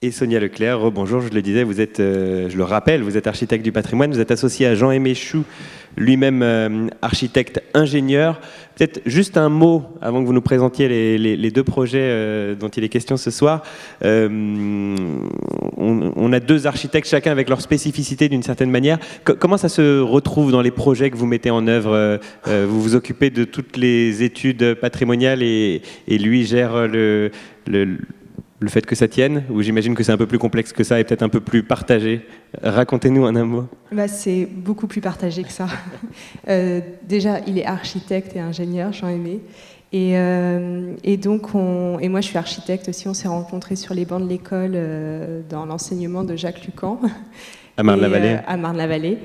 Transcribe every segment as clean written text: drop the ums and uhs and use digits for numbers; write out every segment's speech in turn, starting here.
Et Sonia Leclerc, bonjour, je le disais, vous êtes, je le rappelle, vous êtes architecte du patrimoine, vous êtes associé à Jean-Aimé Chou, lui-même architecte ingénieur. Peut-être juste un mot avant que vous nous présentiez les deux projets dont il est question ce soir. On a deux architectes, chacun avec leur spécificité d'une certaine manière. Comment ça se retrouve dans les projets que vous mettez en œuvre? Vous vous occupez de toutes les études patrimoniales et lui gère le fait que ça tienne, ou j'imagine que c'est un peu plus complexe que ça et peut-être un peu plus partagé. Racontez-nous en un mot. Bah, c'est beaucoup plus partagé que ça. Déjà, il est architecte et ingénieur, Jean-Aimé. Et moi, je suis architecte aussi. On s'est rencontrés sur les bancs de l'école dans l'enseignement de Jacques Lucan. À Marne-la-Vallée. À Marne-la-Vallée.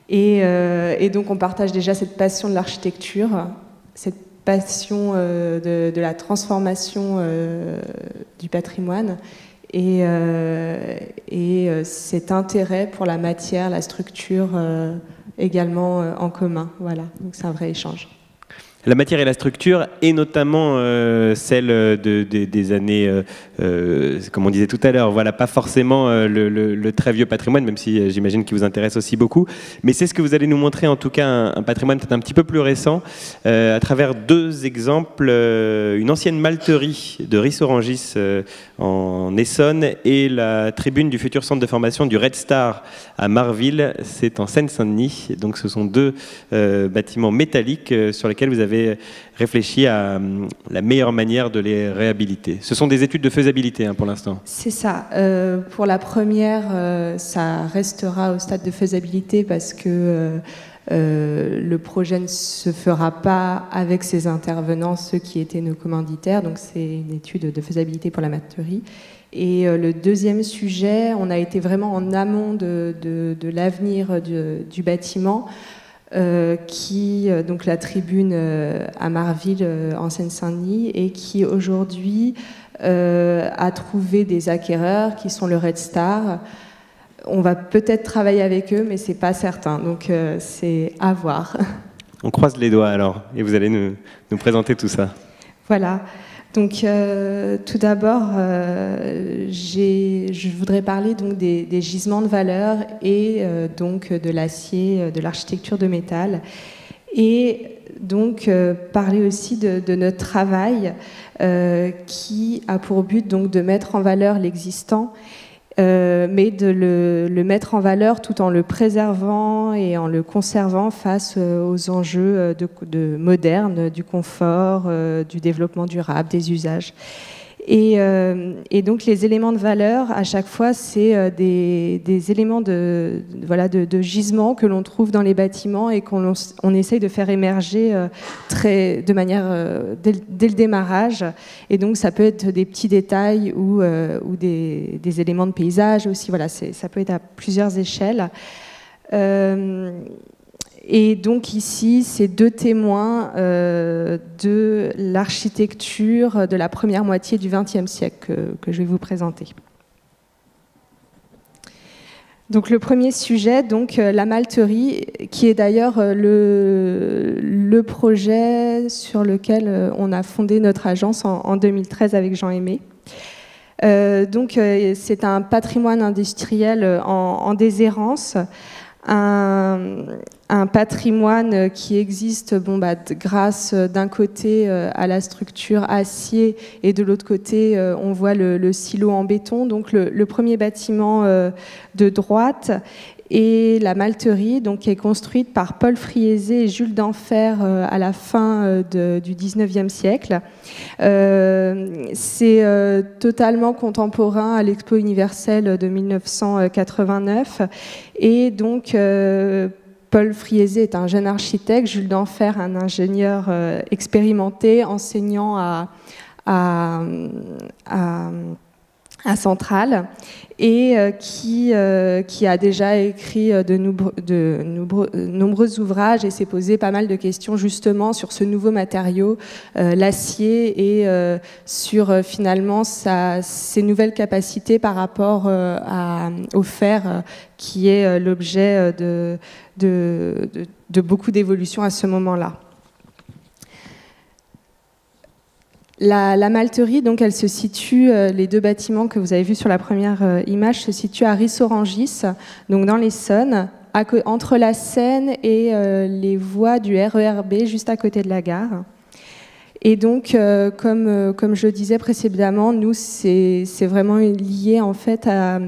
Et donc, on partage déjà cette passion de l'architecture, cette passion de la transformation du patrimoine et cet intérêt pour la matière, la structure également en commun. Voilà, donc c'est un vrai échange. La matière et la structure, et notamment celle des années, comme on disait tout à l'heure, voilà, pas forcément le très vieux patrimoine, même si j'imagine qu'il vous intéresse aussi beaucoup, mais c'est ce que vous allez nous montrer, en tout cas un patrimoine peut-être un petit peu plus récent, à travers deux exemples, une ancienne malterie de Ris-Orangis en Essonne et la tribune du futur centre de formation du Red Star à Marville, c'est en Seine-Saint-Denis, donc ce sont deux bâtiments métalliques sur lesquels vous avez réfléchi à la meilleure manière de les réhabiliter. Ce sont des études de faisabilité pour l'instant. C'est ça. Pour la première, ça restera au stade de faisabilité parce que le projet ne se fera pas avec ces intervenants, ceux qui étaient nos commanditaires. Donc c'est une étude de faisabilité pour la malterie. Et le deuxième sujet, on a été vraiment en amont de l'avenir du bâtiment. Donc la tribune à Marville en Seine-Saint-Denis et qui aujourd'hui a trouvé des acquéreurs qui sont le Red Star. On va peut-être travailler avec eux, mais c'est pas certain. Donc c'est à voir. On croise les doigts alors, et vous allez nous présenter tout ça. Voilà. Donc, tout d'abord, je voudrais parler donc des gisements de valeur et donc de l'acier, de l'architecture de métal, et donc parler aussi de notre travail qui a pour but donc de mettre en valeur l'existant, mais de le mettre en valeur tout en le préservant et en le conservant face aux enjeux modernes, du confort, du développement durable, des usages. Et donc les éléments de valeur, à chaque fois, c'est des éléments de gisement que l'on trouve dans les bâtiments et qu'on essaye de faire émerger de manière dès le démarrage. Et donc ça peut être des petits détails ou des éléments de paysage aussi. Voilà, ça peut être à plusieurs échelles. Et donc ici, c'est deux témoins de l'architecture de la première moitié du XXe siècle que je vais vous présenter. Donc le premier sujet, donc la malterie, qui est d'ailleurs le projet sur lequel on a fondé notre agence en 2013 avec Jean-Aimé. Donc c'est un patrimoine industriel en déshérence. Un patrimoine qui existe grâce d'un côté à la structure acier et de l'autre côté on voit le silo en béton, donc le premier bâtiment de droite, et la malterie donc, qui est construite par Paul Friezé et Jules d'Enfer à la fin du XIXe siècle. C'est totalement contemporain à l'Expo universelle de 1989 et donc Paul Friezé est un jeune architecte, Jules d'Enfer un ingénieur expérimenté enseignant à Centrale et qui a déjà écrit de nombreux ouvrages et s'est posé pas mal de questions justement sur ce nouveau matériau, l'acier, et sur finalement ses nouvelles capacités par rapport au fer qui est l'objet de beaucoup d'évolutions à ce moment-là. La malterie, donc, elle se situe, les deux bâtiments que vous avez vus sur la première image se situent à Ris-Orangis, donc dans l'Essonne, entre la Seine et les voies du RER B, juste à côté de la gare. Et donc, comme je le disais précédemment, nous, c'est vraiment lié en fait à...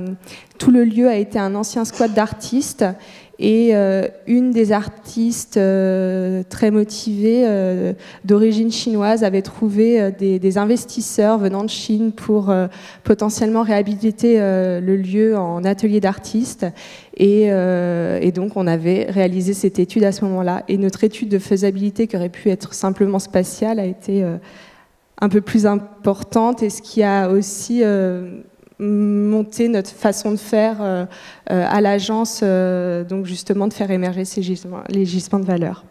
Tout le lieu a été un ancien squat d'artistes. Et une des artistes très motivées d'origine chinoise avait trouvé des investisseurs venant de Chine pour potentiellement réhabiliter le lieu en atelier d'artistes. Et donc on avait réalisé cette étude à ce moment-là. Et notre étude de faisabilité, qui aurait pu être simplement spatiale, a été un peu plus importante, et ce qui a aussi... monter notre façon de faire à l'agence, donc justement de faire émerger les gisements de valeur.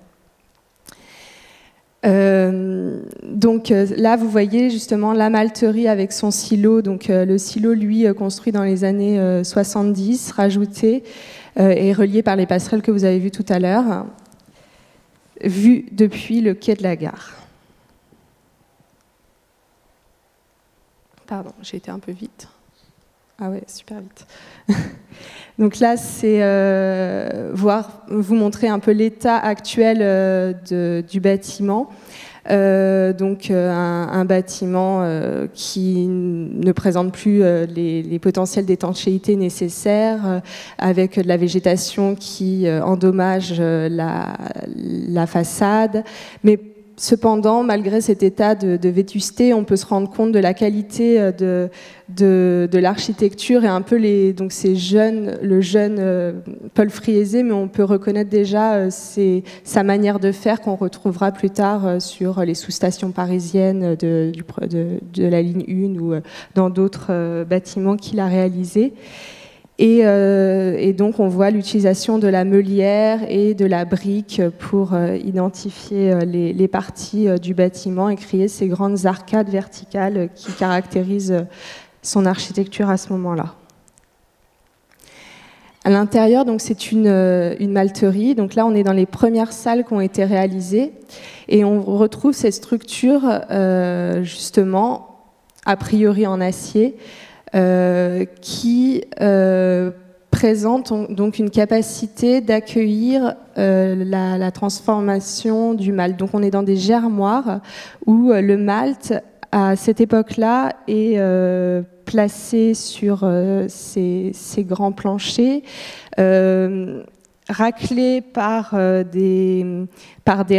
Donc là, vous voyez justement la malterie avec son silo. Donc le silo, lui, construit dans les années 70, rajouté et relié par les passerelles que vous avez vues tout à l'heure, vu depuis le quai de la gare. Pardon, j'ai été un peu vite. Ah ouais, super vite. Donc là, c'est vous montrer un peu l'état actuel du bâtiment. Donc un bâtiment qui ne présente plus les potentiels d'étanchéité nécessaires, avec de la végétation qui endommage la façade, mais cependant, malgré cet état de vétusté, on peut se rendre compte de la qualité de l'architecture et un peu le jeune Paul Friese, mais on peut reconnaître déjà sa manière de faire qu'on retrouvera plus tard sur les sous-stations parisiennes de la ligne 1 ou dans d'autres bâtiments qu'il a réalisés. Et donc on voit l'utilisation de la meulière et de la brique pour identifier les parties du bâtiment et créer ces grandes arcades verticales qui caractérisent son architecture à ce moment-là. À l'intérieur, donc c'est une malterie. Donc là, on est dans les premières salles qui ont été réalisées et on retrouve cette structure justement a priori en acier. Qui présente donc une capacité d'accueillir la transformation du malt. Donc on est dans des germoires où le malt, à cette époque-là, est placé sur ces grands planchers, raclé par des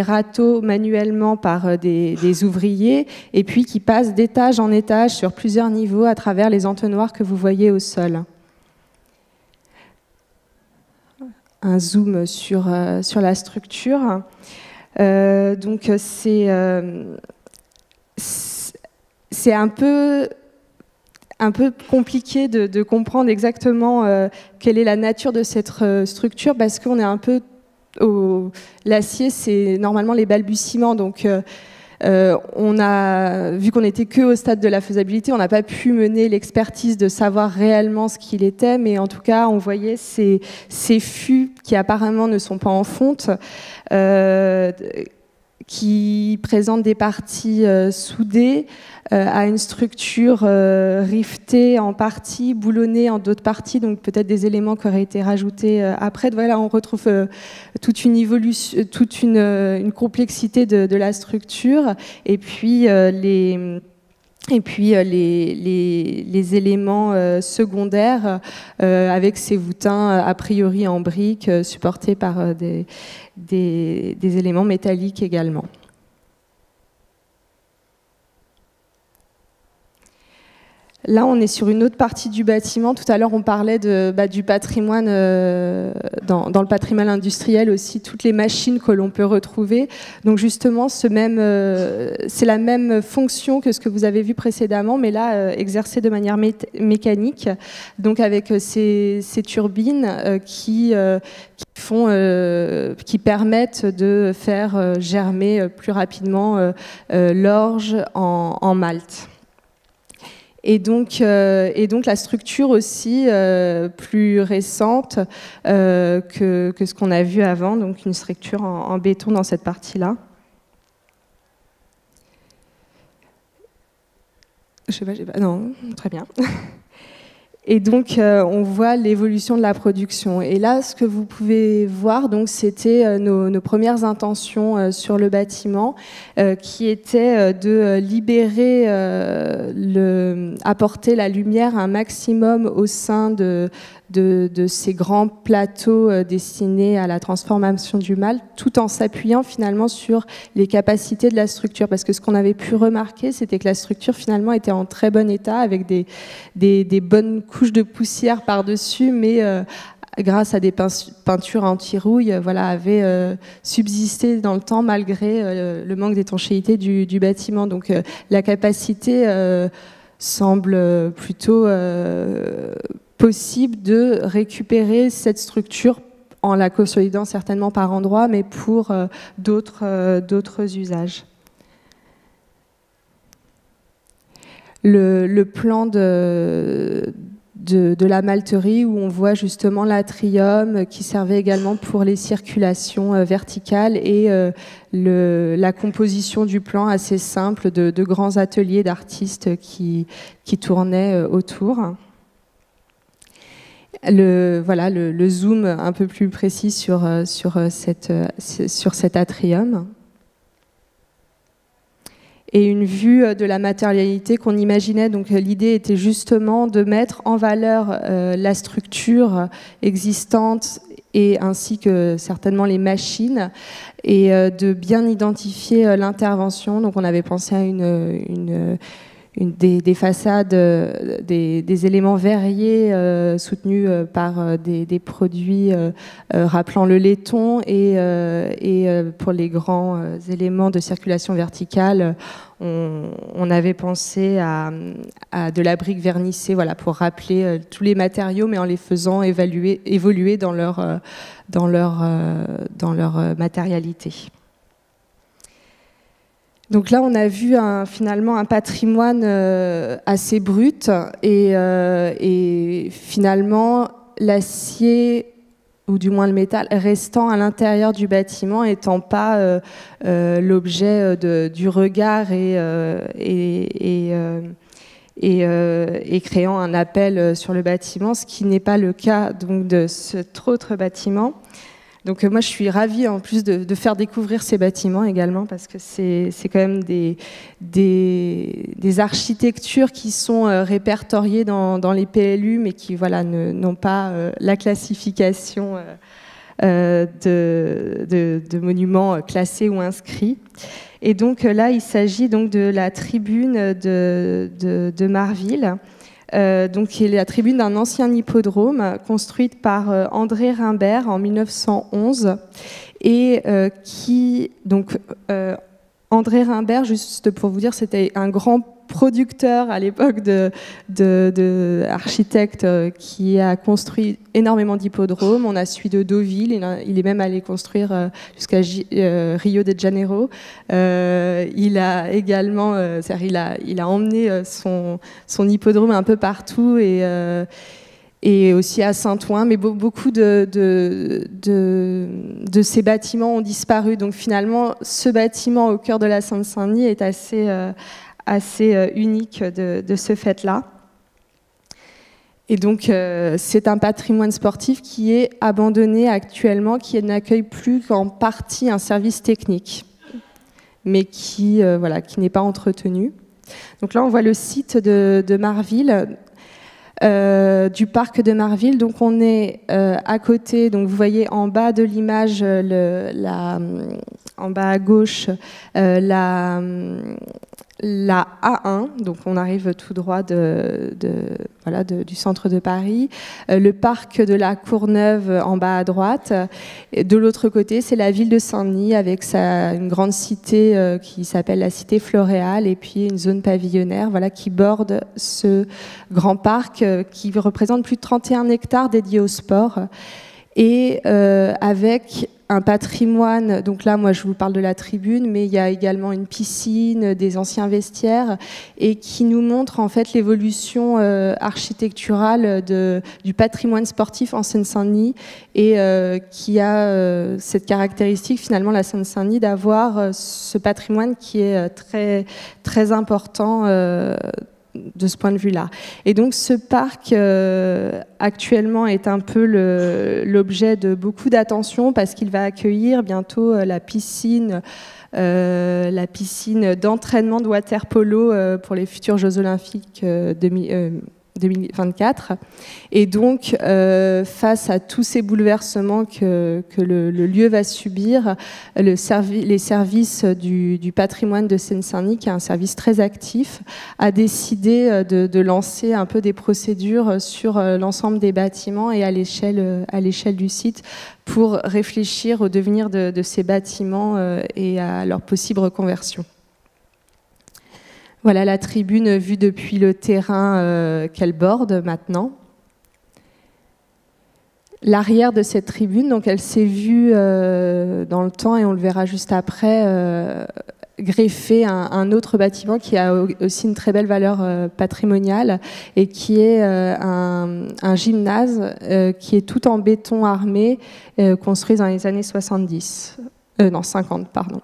râteaux manuellement par des ouvriers, et puis qui passe d'étage en étage sur plusieurs niveaux à travers les entonnoirs que vous voyez au sol. Un zoom sur la structure. Donc c'est un peu compliqué de comprendre exactement quelle est la nature de cette structure, parce qu'on est un peu l'acier, c'est normalement les balbutiements, donc on a vu qu'on n'était que au stade de la faisabilité, on n'a pas pu mener l'expertise de savoir réellement ce qu'il était, mais en tout cas on voyait ces fûts qui apparemment ne sont pas en fonte, qui présentent des parties soudées à une structure rivetée en partie, boulonnée en d'autres parties, donc peut-être des éléments qui auraient été rajoutés après. Voilà, on retrouve toute une évolution, toute une complexité de la structure, et puis les éléments secondaires avec ces voûtins a priori en briques supportés par des éléments métalliques également. Là, on est sur une autre partie du bâtiment. Tout à l'heure, on parlait du patrimoine, dans le patrimoine industriel aussi, toutes les machines que l'on peut retrouver. Donc justement, c'est la même fonction que ce que vous avez vu précédemment, mais là, exercée de manière mécanique, donc avec ces turbines qui permettent de faire germer plus rapidement l'orge en malt. Et donc la structure aussi plus récente que ce qu'on a vu avant, donc une structure en béton dans cette partie-là. Je sais pas, non, très bien. Et donc, on voit l'évolution de la production. Et là, ce que vous pouvez voir, donc, c'était nos premières intentions sur le bâtiment, qui étaient de libérer, apporter la lumière un maximum au sein de ces grands plateaux destinés à la transformation du mal, tout en s'appuyant finalement sur les capacités de la structure. Parce que ce qu'on avait pu remarquer, c'était que la structure finalement était en très bon état, avec des bonnes couches de poussière par-dessus, mais grâce à des peintures anti-rouille, voilà, avait subsisté dans le temps malgré le manque d'étanchéité du bâtiment. Donc la capacité semble plutôt possible de récupérer cette structure en la consolidant certainement par endroits, mais pour d'autres usages. Le plan de la malterie, où on voit justement l'atrium qui servait également pour les circulations verticales, et la composition du plan assez simple de grands ateliers d'artistes qui tournaient autour. Le zoom un peu plus précis sur cet atrium. Et une vue de la matérialité qu'on imaginait. Donc l'idée était justement de mettre en valeur la structure existante, et ainsi que certainement les machines, et de bien identifier l'intervention. Donc on avait pensé à des façades, des éléments verriers soutenus par des produits rappelant le laiton, et pour les grands éléments de circulation verticale, on avait pensé à de la brique vernissée, voilà, pour rappeler tous les matériaux, mais en les faisant évoluer dans leur matérialité. Donc là, on a vu finalement un patrimoine assez brut, et finalement l'acier, ou du moins le métal, restant à l'intérieur du bâtiment, étant pas l'objet du regard, et créant un appel sur le bâtiment, ce qui n'est pas le cas donc de cet autre bâtiment. Donc moi, je suis ravie en plus de faire découvrir ces bâtiments également, parce que c'est quand même des architectures qui sont répertoriées dans les PLU, mais qui, voilà, n'ont pas la classification de monuments classés ou inscrits. Et donc là, il s'agit donc de la tribune de Marville. Donc, qui est la tribune d'un ancien hippodrome construite par André Rimbert en 1911, et André Rimbert, juste pour vous dire, c'était un grand producteur à l'époque de architecte qui a construit énormément d'hippodromes. On a celui de Deauville, il est même allé construire jusqu'à Rio de Janeiro. Il a également, il a emmené son hippodrome un peu partout, et aussi à Saint-Ouen, mais beaucoup de ces bâtiments ont disparu. Donc finalement, ce bâtiment au cœur de la Seine-Saint-Denis est assez unique de ce fait-là. Et donc, c'est un patrimoine sportif qui est abandonné actuellement, qui n'accueille plus qu'en partie un service technique, mais qui n'est pas entretenu. Donc là, on voit le site de Marville, du parc de Marville. Donc on est à côté, donc vous voyez en bas de l'image, en bas à gauche, la A1, donc on arrive tout droit du centre de Paris, le parc de la Courneuve en bas à droite, et de l'autre côté c'est la ville de Saint-Denis avec une grande cité qui s'appelle la cité Floréal, et puis une zone pavillonnaire, voilà, qui borde ce grand parc qui représente plus de 31 hectares dédiés au sport, et avec un patrimoine. Donc là, moi, je vous parle de la tribune, mais il y a également une piscine, des anciens vestiaires, et qui nous montre en fait l'évolution architecturale du patrimoine sportif en Seine-Saint-Denis, et qui a cette caractéristique, finalement, la Seine-Saint-Denis, d'avoir ce patrimoine qui est très, très important de ce point de vue-là. Et donc ce parc actuellement est un peu l'objet de beaucoup d'attention parce qu'il va accueillir bientôt la piscine d'entraînement de water polo pour les futurs Jeux Olympiques 2024. Et donc, face à tous ces bouleversements que le lieu va subir, les services du patrimoine de Seine-Saint-Denis, qui est un service très actif, a décidé de lancer un peu des procédures sur l'ensemble des bâtiments et à l'échelle du site pour réfléchir au devenir de ces bâtiments et à leur possible reconversion. Voilà la tribune vue depuis le terrain qu'elle borde maintenant. L'arrière de cette tribune, donc elle s'est vue dans le temps, et on le verra juste après, greffer un autre bâtiment qui a aussi une très belle valeur patrimoniale et qui est un gymnase qui est tout en béton armé, construit dans les années 50, pardon.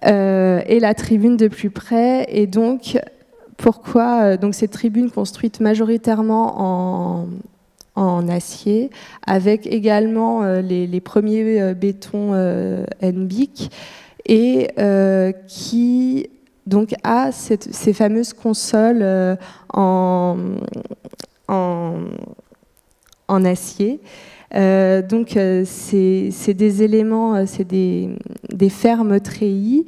Et la tribune de plus près. Et donc, pourquoi donc cette tribune construite majoritairement en acier, avec également les premiers bétons NBIC, et qui donc a ces fameuses consoles en acier. Donc c'est des éléments, c'est des fermes treillis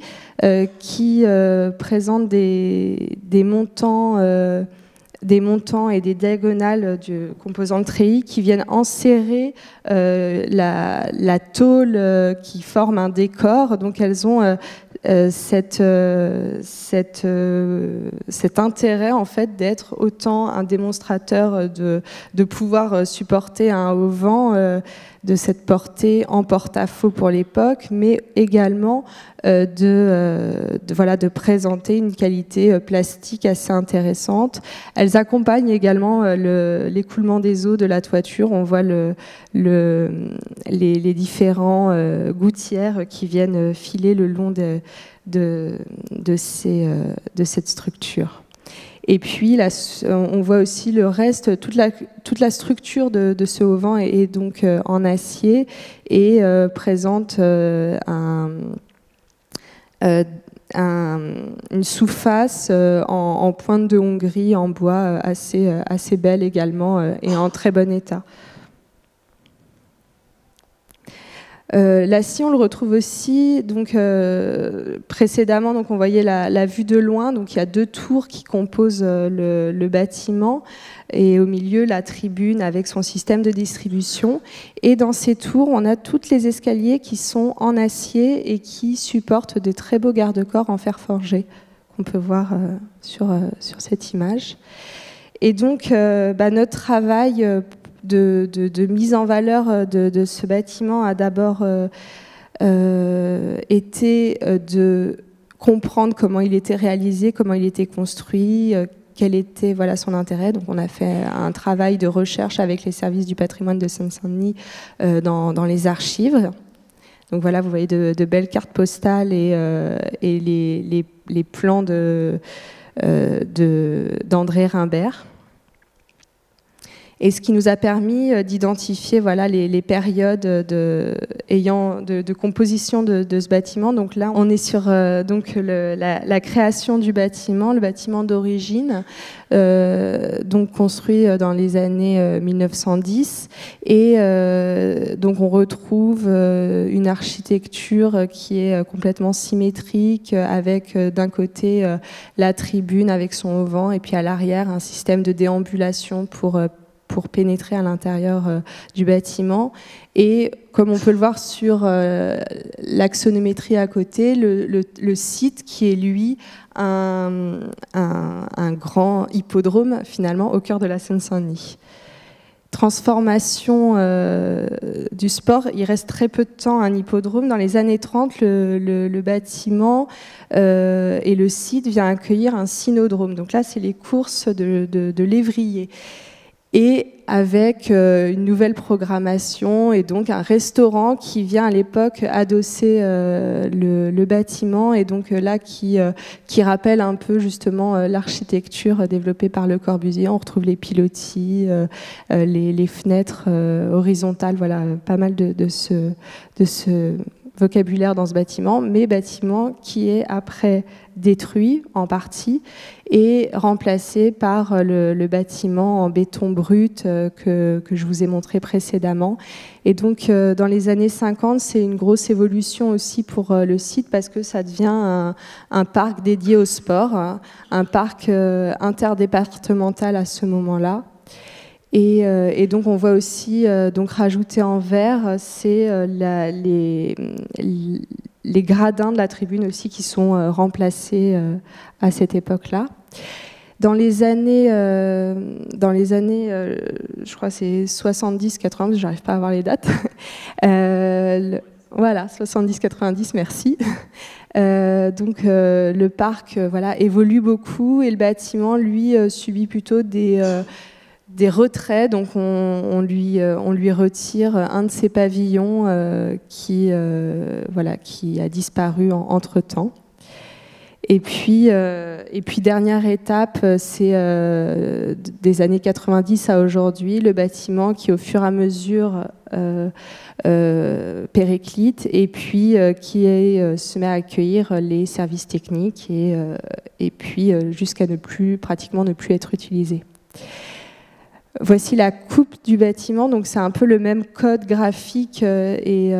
qui présentent des montants et des diagonales du composant de treillis qui viennent enserrer la tôle qui forme un décor. Donc elles ont cet intérêt en fait d'être autant un démonstrateur de pouvoir supporter un haut vent, de cette portée en porte-à-faux pour l'époque, mais également de présenter une qualité plastique assez intéressante. Elles accompagnent également l'écoulement des eaux de la toiture. On voit les différents gouttières qui viennent filer le long de cette structure. Et puis, là, on voit aussi le reste, toute la structure de ce auvent est donc en acier et présente une sous-face en pointe de Hongrie, en bois, assez belle également et en très bon état. L'acier, on le retrouve aussi donc, précédemment, donc on voyait la vue de loin, donc il y a deux tours qui composent le bâtiment et au milieu la tribune avec son système de distribution, et dans ces tours on a toutes les escaliers qui sont en acier et qui supportent des très beaux garde-corps en fer forgé qu'on peut voir sur cette image. Et donc notre travail de mise en valeur de ce bâtiment a d'abord été de comprendre comment il était réalisé, comment il était construit, quel était son intérêt. Donc on a fait un travail de recherche avec les services du patrimoine de Seine-Saint-Denis dans les archives. Donc voilà, vous voyez de belles cartes postales et les plans d'André Rimbert. Et ce qui nous a permis d'identifier les périodes de composition de ce bâtiment. Donc là, on est sur la création du bâtiment, le bâtiment d'origine, donc construit dans les années 1910. Et donc on retrouve une architecture qui est complètement symétrique, avec d'un côté la tribune avec son auvent, et puis à l'arrière un système de déambulation pour pénétrer à l'intérieur du bâtiment. Et comme on peut le voir sur l'axonométrie à côté, le site qui est lui un grand hippodrome finalement au cœur de la Seine-Saint-Denis. Transformation du sport, il reste très peu de temps un hippodrome. Dans les années 30, le bâtiment et le site vient accueillir un cynodrome. Donc là, c'est les courses de lévriers. et avec une nouvelle programmation et donc un restaurant qui vient à l'époque adosser le bâtiment et donc là qui rappelle un peu justement l'architecture développée par Le Corbusier. On retrouve les pilotis, les fenêtres horizontales, voilà, pas mal de ce vocabulaire dans ce bâtiment, mais bâtiment qui est après détruit en partie et remplacé par le bâtiment en béton brut que je vous ai montré précédemment. Et donc dans les années 50, c'est une grosse évolution aussi pour le site parce que ça devient un parc dédié au sport, hein, un parc interdépartemental à ce moment-là. Et donc on voit aussi donc rajouté en vert, c'est les gradins de la tribune aussi qui sont remplacés à cette époque-là. Dans les années, je crois que c'est 70-90, j'arrive pas à avoir les dates. Voilà, 70-90, merci. Donc le parc voilà, évolue beaucoup et le bâtiment, lui, subit plutôt des retraits, donc on lui retire un de ses pavillons qui a disparu entre-temps. Et puis dernière étape, c'est des années 90 à aujourd'hui, le bâtiment qui au fur et à mesure périclite et puis qui se met à accueillir les services techniques et puis jusqu'à pratiquement ne plus être utilisé. Voici la coupe du bâtiment, donc c'est un peu le même code graphique et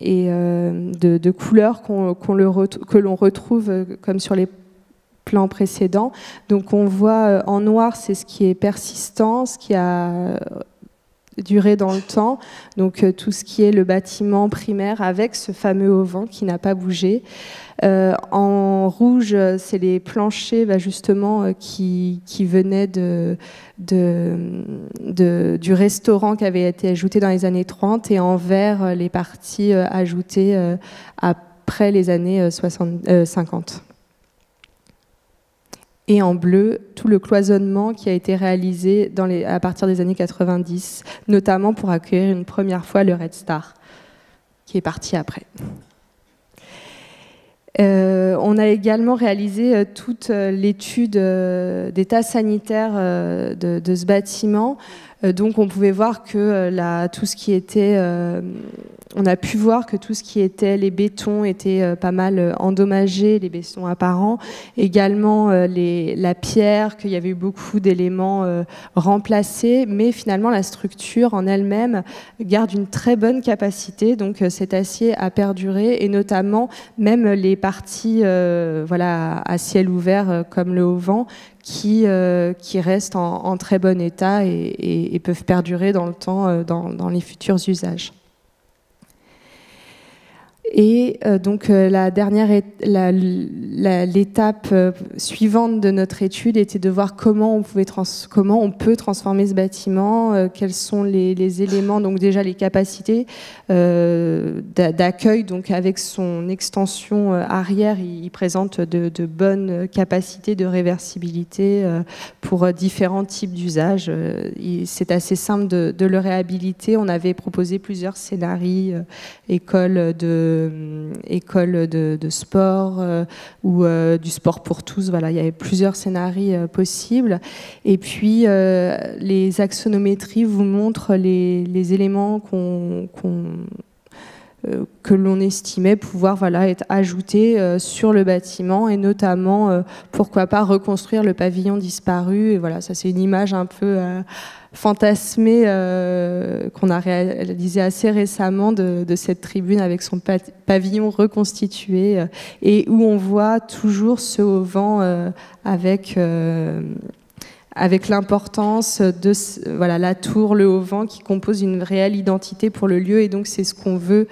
de couleurs que l'on retrouve comme sur les plans précédents. Donc on voit en noir, c'est ce qui est persistant, ce qui a duré dans le temps, donc tout ce qui est le bâtiment primaire avec ce fameux auvent qui n'a pas bougé. En rouge, c'est les planchers justement qui venaient du restaurant qui avait été ajouté dans les années 30 et en vert, les parties ajoutées après les années 50. Et en bleu, tout le cloisonnement qui a été réalisé à partir des années 90, notamment pour accueillir une première fois le Red Star, qui est parti après. On a également réalisé toute l'étude d'état sanitaire de ce bâtiment. Donc on pouvait voir que tout ce qui était... on a pu voir que tout ce qui était les bétons était pas mal endommagé, les bétons apparents. Également la pierre, qu'il y avait eu beaucoup d'éléments remplacés, mais finalement la structure en elle-même garde une très bonne capacité. Donc cet acier a perduré et notamment même les parties à ciel ouvert comme le auvent qui restent en très bon état et peuvent perdurer dans le temps dans les futurs usages. Et donc l'étape suivante de notre étude était de voir comment on peut transformer ce bâtiment, quels sont les éléments, donc déjà les capacités d'accueil, donc avec son extension arrière, il présente de bonnes capacités de réversibilité pour différents types d'usages. C'est assez simple de le réhabiliter. On avait proposé plusieurs scénarios, école de sport ou du sport pour tous. Voilà, il y avait plusieurs scénarios possibles. Et puis, les axonométries vous montrent les éléments que l'on estimait pouvoir être ajoutés sur le bâtiment et notamment, pourquoi pas, reconstruire le pavillon disparu. Et voilà, ça c'est une image un peu... fantasmé qu'on a réalisé assez récemment de cette tribune avec son pavillon reconstitué et où on voit toujours ce auvent avec l'importance de la tour, le auvent qui compose une réelle identité pour le lieu et donc c'est ce qu'on veut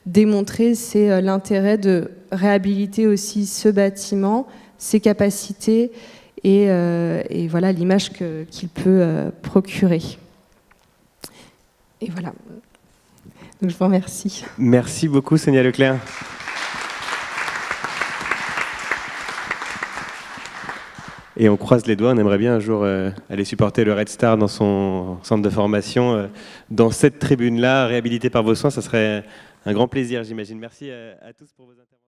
démontrer, c'est l'intérêt de réhabiliter aussi ce bâtiment, ses capacités et voilà l'image qu'il peut procurer. Et voilà. Donc je vous remercie. Merci beaucoup, Sonia Leclerc. Et on croise les doigts, on aimerait bien un jour aller supporter le Red Star dans son centre de formation, dans cette tribune-là, réhabilitée par vos soins. Ça serait un grand plaisir, j'imagine. Merci à tous pour vos interventions.